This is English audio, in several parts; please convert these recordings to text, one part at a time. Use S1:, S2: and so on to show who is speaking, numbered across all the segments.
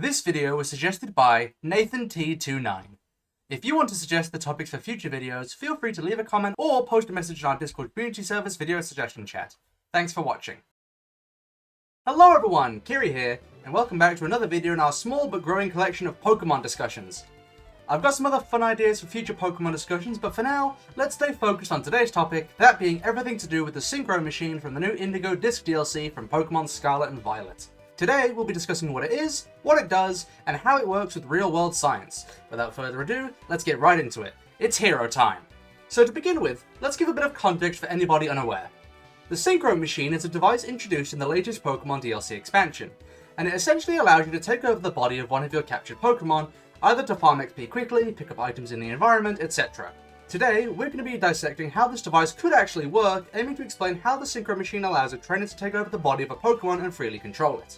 S1: This video was suggested by NathanT29. If you want to suggest the topics for future videos, feel free to leave a comment or post a message on our Discord community service video suggestion chat. Thanks for watching. Hello everyone, Kiri here, and welcome back to another video in our small but growing collection of Pokemon discussions. I've got some other fun ideas for future Pokemon discussions, but for now, let's stay focused on today's topic, that being everything to do with the Synchro Machine from the new Indigo Disc DLC from Pokemon Scarlet and Violet. Today, we'll be discussing what it is, what it does, and how it works with real-world science. Without further ado, let's get right into it. It's hero time! So to begin with, let's give a bit of context for anybody unaware. The Synchro Machine is a device introduced in the latest Pokemon DLC expansion, and it essentially allows you to take over the body of one of your captured Pokemon, either to farm XP quickly, pick up items in the environment, etc. Today, we're going to be dissecting how this device could actually work, aiming to explain how the Synchro Machine allows a trainer to take over the body of a Pokemon and freely control it.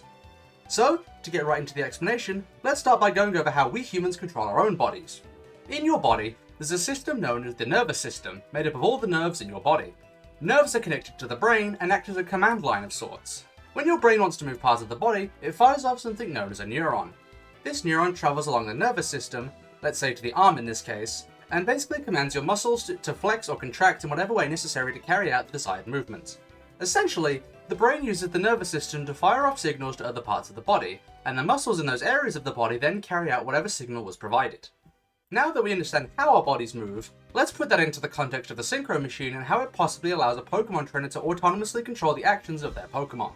S1: So, to get right into the explanation, let's start by going over how we humans control our own bodies. In your body, there's a system known as the nervous system, made up of all the nerves in your body. Nerves are connected to the brain and act as a command line of sorts. When your brain wants to move parts of the body, it fires off something known as a neuron. This neuron travels along the nervous system, let's say to the arm in this case, and basically commands your muscles to flex or contract in whatever way necessary to carry out the desired movement. Essentially, the brain uses the nervous system to fire off signals to other parts of the body, and the muscles in those areas of the body then carry out whatever signal was provided. Now that we understand how our bodies move, let's put that into the context of the Synchro Machine and how it possibly allows a Pokemon trainer to autonomously control the actions of their Pokemon.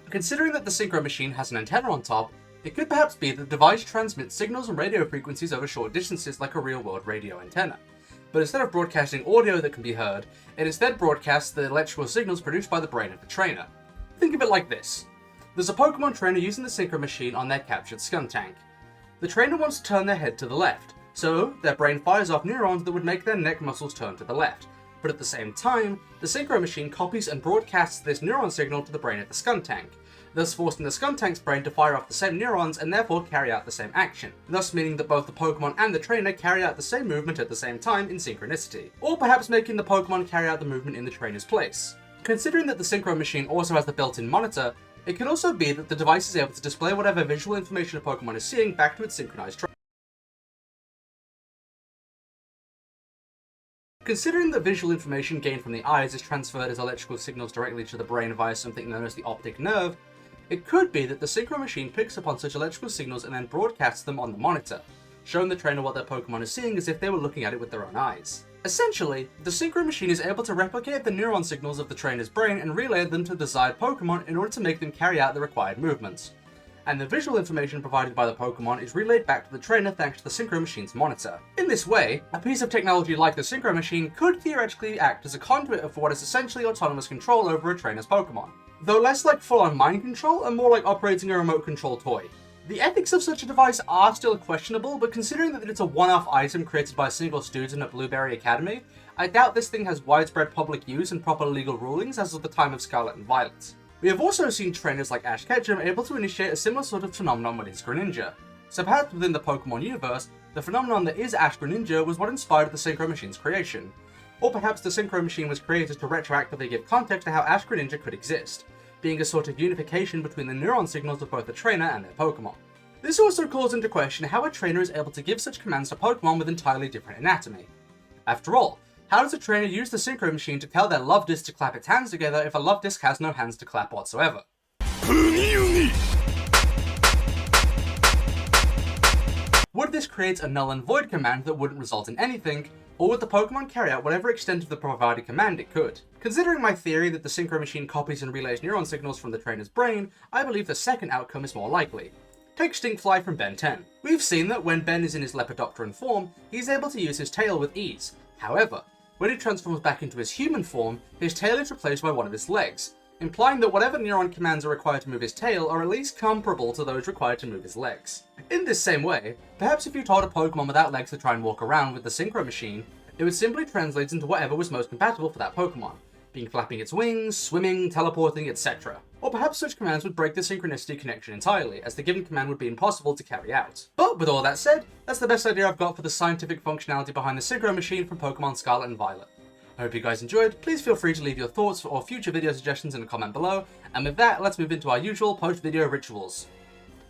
S1: Considering that the Synchro Machine has an antenna on top, it could perhaps be that the device transmits signals and radio frequencies over short distances like a real-world radio antenna. But instead of broadcasting audio that can be heard, it instead broadcasts the electrical signals produced by the brain of the trainer. Think of it like this. There's a Pokemon trainer using the Synchro Machine on their captured Skuntank. The trainer wants to turn their head to the left, so their brain fires off neurons that would make their neck muscles turn to the left. But at the same time, the Synchro Machine copies and broadcasts this neuron signal to the brain of the Skuntank, thus forcing the Skuntank's brain to fire off the same neurons and therefore carry out the same action, thus meaning that both the Pokemon and the trainer carry out the same movement at the same time in synchronicity, or perhaps making the Pokemon carry out the movement in the trainer's place. Considering that the Synchro Machine also has the built-in monitor, it could also be that the device is able to display whatever visual information a Pokemon is seeing back to its synchronized trainer. Considering that visual information gained from the eyes is transferred as electrical signals directly to the brain via something known as the optic nerve, it could be that the Synchro Machine picks up on such electrical signals and then broadcasts them on the monitor, showing the trainer what their Pokemon is seeing as if they were looking at it with their own eyes. Essentially, the Synchro Machine is able to replicate the neuron signals of the trainer's brain and relay them to the desired Pokemon in order to make them carry out the required movements. And the visual information provided by the Pokemon is relayed back to the trainer thanks to the Synchro Machine's monitor. In this way, a piece of technology like the Synchro Machine could theoretically act as a conduit of what is essentially autonomous control over a trainer's Pokemon, though less like full-on mind control and more like operating a remote control toy. The ethics of such a device are still questionable, but considering that it's a one-off item created by a single student at Blueberry Academy, I doubt this thing has widespread public use and proper legal rulings as of the time of Scarlet and Violet. We have also seen trainers like Ash Ketchum able to initiate a similar sort of phenomenon with his Greninja. So perhaps within the Pokemon universe, the phenomenon that is Ash Greninja was what inspired the Synchro Machine's creation. Or perhaps the Synchro Machine was created to retroactively give context to how Ash Greninja could exist, being a sort of unification between the neuron signals of both the trainer and their Pokemon. This also calls into question how a trainer is able to give such commands to Pokemon with entirely different anatomy. After all, how does a trainer use the Synchro Machine to tell their love disc to clap its hands together if a love disc has no hands to clap whatsoever? Would this create a null and void command that wouldn't result in anything, or would the Pokemon carry out whatever extent of the provided command it could? Considering my theory that the Synchro Machine copies and relays neuron signals from the trainer's brain, I believe the second outcome is more likely. Take Stinkfly from Ben 10. We've seen that when Ben is in his Lepidopteran form, he's able to use his tail with ease. However, when he transforms back into his human form, his tail is replaced by one of his legs, implying that whatever neuron commands are required to move his tail are at least comparable to those required to move his legs. In this same way, perhaps if you told a Pokemon without legs to try and walk around with the Synchro Machine, it would simply translate into whatever was most compatible for that Pokemon, being flapping its wings, swimming, teleporting, etc. Or perhaps such commands would break the synchronicity connection entirely, as the given command would be impossible to carry out. But with all that said, that's the best idea I've got for the scientific functionality behind the Synchro Machine from Pokemon Scarlet and Violet. I hope you guys enjoyed. Please feel free to leave your thoughts or future video suggestions in a comment below, and with that, let's move into our usual post-video rituals.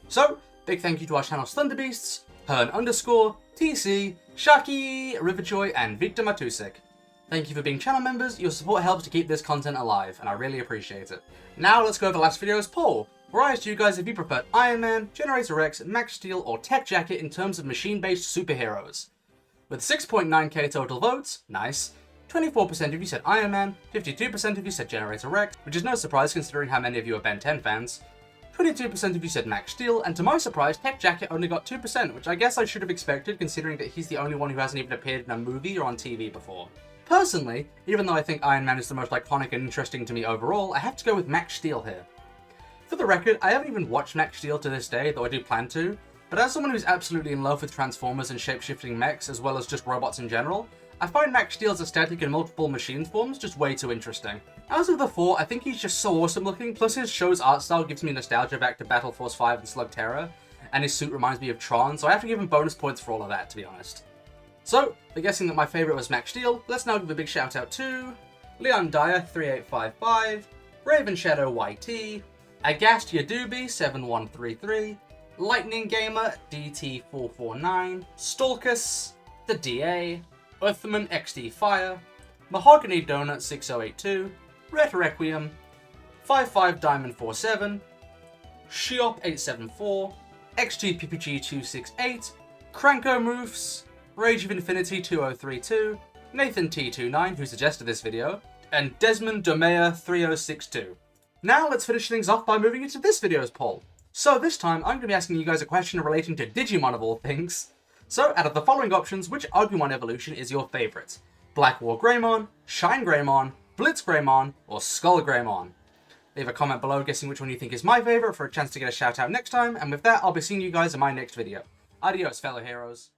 S1: So, Big thank you to our channel's Thunderbeasts, Hearn _ TC, Shaki, Riverjoy, and Victor Matusik. Thank you for being channel members, your support helps to keep this content alive, and I really appreciate it. Now let's go over last video's poll, where I asked you guys if you preferred Iron Man, Generator Rex, Max Steel, or Tech Jacket in terms of machine-based superheroes. With 6.9k total votes, nice, 24% of you said Iron Man, 52% of you said Generator Rex, which is no surprise considering how many of you are Ben 10 fans, 22% of you said Max Steel, and to my surprise, Tech Jacket only got 2%, which I guess I should have expected considering that he's the only one who hasn't even appeared in a movie or on TV before. Personally, even though I think Iron Man is the most iconic and interesting to me overall, I have to go with Max Steel here. For the record, I haven't even watched Max Steel to this day, though I do plan to, but as someone who's absolutely in love with Transformers and shape-shifting mechs, as well as just robots in general, I find Max Steel's aesthetic in multiple machine forms just way too interesting. As of the four, I think he's just so awesome looking, plus his show's art style gives me nostalgia back to Battle Force 5 and Slug Terror, and his suit reminds me of Tron, so I have to give him bonus points for all of that, to be honest. So, for guessing that my favourite was Max Steel, let's now give a big shout out to Leon Dyer 3855, Raven Shadow YT, Agast Yadubi 7133, Lightning Gamer DT449, Stalkus, The DA, Earthman XD Fire, Mahogany Donut 6082, Red Requiem, 55 Diamond 47, Shiop 874, XGPPG 268, Cranko Moofs, Rage of Infinity 2032, Nathan T29, who suggested this video, and Desmond Domea 3062. Now let's finish things off by moving into this video's poll. So this time I'm going to be asking you guys a question relating to Digimon of all things. So out of the following options, which Agumon evolution is your favourite? Black War Greymon, Shine Greymon, Blitz Greymon, or Skull Greymon? Leave a comment below guessing which one you think is my favourite for a chance to get a shout out next time, and with that I'll be seeing you guys in my next video. Adios fellow heroes.